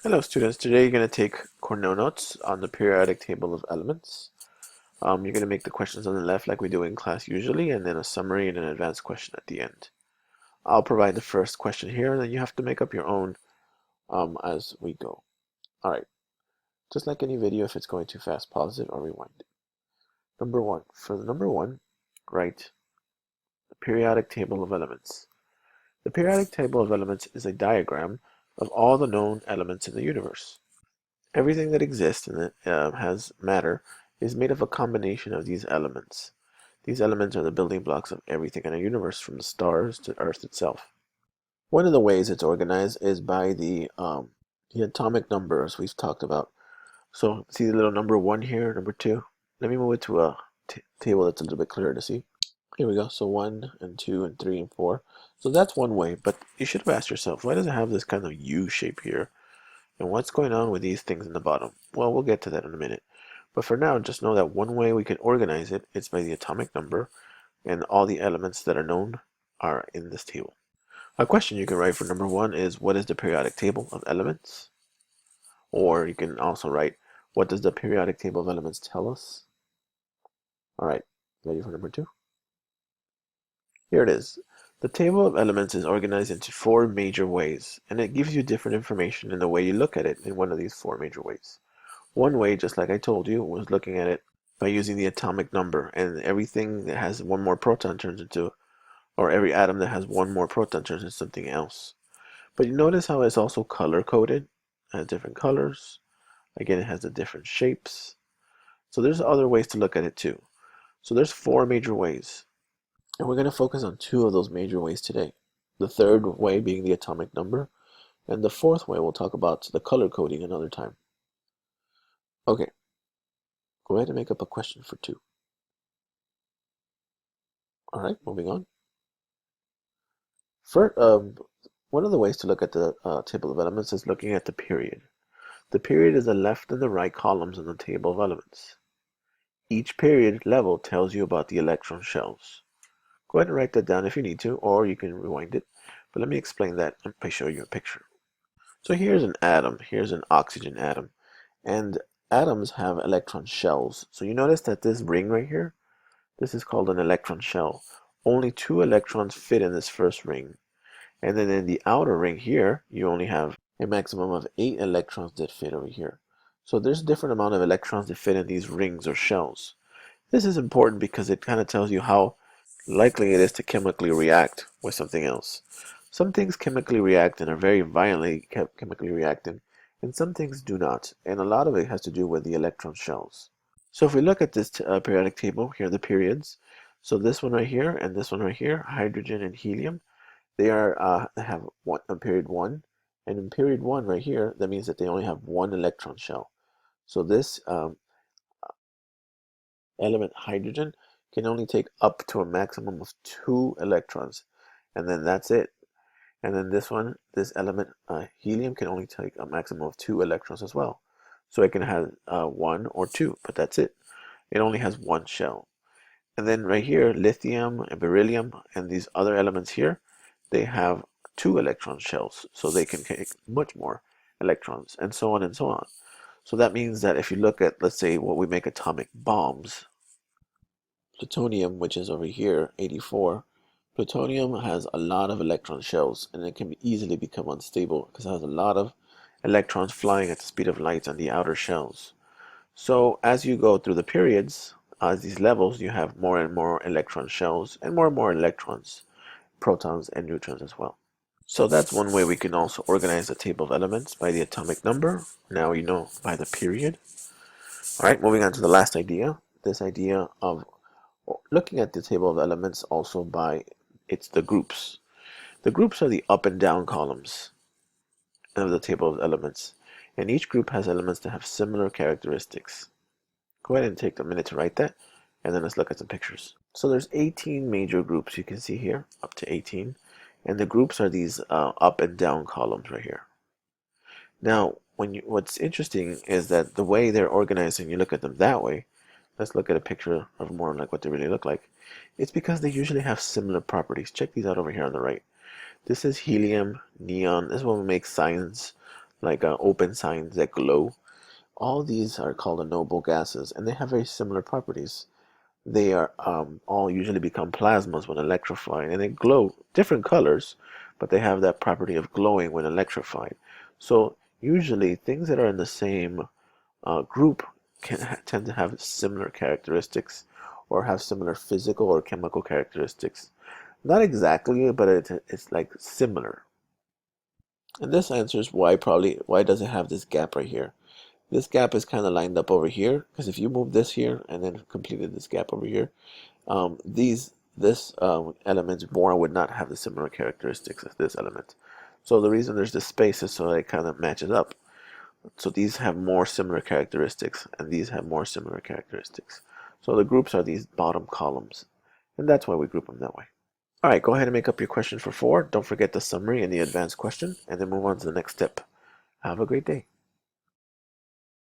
Hello students, today you're going to take Cornell notes on the periodic table of elements. You're going to make the questions on the left like we do in class usually, and then a summary and an advanced question at the end. I'll provide the first question here, and then you have to make up your own as we go. Alright, just like any video, if it's going too fast, pause it or rewind it. Number one, for the number one, write the periodic table of elements. The periodic table of elements is a diagram of all the known elements in the universe. Everything that exists and has matter is made of a combination of these elements. These elements are the building blocks of everything in our universe, from the stars to Earth itself. One of the ways it's organized is by the atomic numbers we've talked about. So see the little number 1 here, number 2? Let me move it to a table that's a little bit clearer to see. Here we go. So 1 and 2 and 3 and 4. So that's one way, but you should have asked yourself, why does it have this kind of U shape here? And what's going on with these things in the bottom? Well, we'll get to that in a minute. But for now, just know that one way we can organize it is by the atomic number, and all the elements that are known are in this table. A question you can write for number 1 is, what is the periodic table of elements? Or you can also write, what does the periodic table of elements tell us? All right, ready for number 2? Here it is. The table of elements is organized into 4 major ways, and it gives you different information in the way you look at it in one of these 4 major ways. One way, just like I told you, was looking at it by using the atomic number, and everything that has one more proton turns into, or every atom that has one more proton turns into something else. But you notice how it's also color-coded, it has different colors. Again, it has the different shapes. So there's other ways to look at it too. So there's 4 major ways. And we're going to focus on 2 of those major ways today. The third way being the atomic number, and the fourth way we'll talk about the color coding another time. Okay, go ahead and make up a question for 2. All right, moving on. First, one of the ways to look at the table of elements is looking at the period. The period is the left and the right columns in the table of elements. Each period level tells you about the electron shells. Go ahead and write that down if you need to, or you can rewind it. But let me explain that by showing you a picture. So here's an atom. Here's an oxygen atom. And atoms have electron shells. So you notice that this ring right here, this is called an electron shell. Only 2 electrons fit in this first ring. And then in the outer ring here, you only have a maximum of 8 electrons that fit over here. So there's a different amount of electrons that fit in these rings or shells. This is important because it kind of tells you how likely it is to chemically react with something else. Some things chemically react and are very violently chemically reacting, and some things do not, and a lot of it has to do with the electron shells. So if we look at this periodic table, here are the periods. So this one right here and this one right here, hydrogen and helium, they have period 1, and in period 1 right here, that means that they only have 1 electron shell. So this element hydrogen can only take up to a maximum of 2 electrons, and then that's it. And then this one, this element helium, can only take a maximum of 2 electrons as well. So it can have 1 or 2, but that's it. It only has 1 shell. And then right here, lithium and beryllium and these other elements here, they have 2 electron shells, so they can take much more electrons, and so on and so on. So that means that if you look at, let's say, what we make atomic bombs, plutonium, which is over here, 84, plutonium has a lot of electron shells, and it can easily become unstable because it has a lot of electrons flying at the speed of light on the outer shells. So as you go through the periods, as these levels, you have more and more electron shells and more electrons, protons and neutrons as well. So that's one way we can also organize the table of elements, by the atomic number. Now you know by the period. All right, moving on to the last idea. This idea of looking at the table of elements also by the groups. The groups are the up and down columns of the table of elements, and each group has elements that have similar characteristics. Go ahead and take a minute to write that, and then let's look at some pictures. So there's 18 major groups you can see here, up to 18, and the groups are these up and down columns right here. Now, what's interesting is that the way they're organized, and you look at them that way, let's look at a picture of more like what they really look like. It's because they usually have similar properties. Check these out over here on the right. This is helium, neon. This is what makes signs like open signs that glow. All these are called noble gases, and they have very similar properties. They are all usually become plasmas when electrified, and they glow different colors, but they have that property of glowing when electrified. So usually things that are in the same group can tend to have similar characteristics or have similar physical or chemical characteristics. Not exactly, but it's like similar. And this answers why does it have this gap right here? This gap is kind of lined up over here because if you move this here and then completed this gap over here, this element boron would not have the similar characteristics as this element. So the reason there's this space is so that it kind of matches up. So these have more similar characteristics and these have more similar characteristics. So the groups are these bottom columns, and that's why we group them that way. All right, go ahead and make up your question for 4. Don't forget the summary and the advanced question, and then move on to the next step. Have a great day.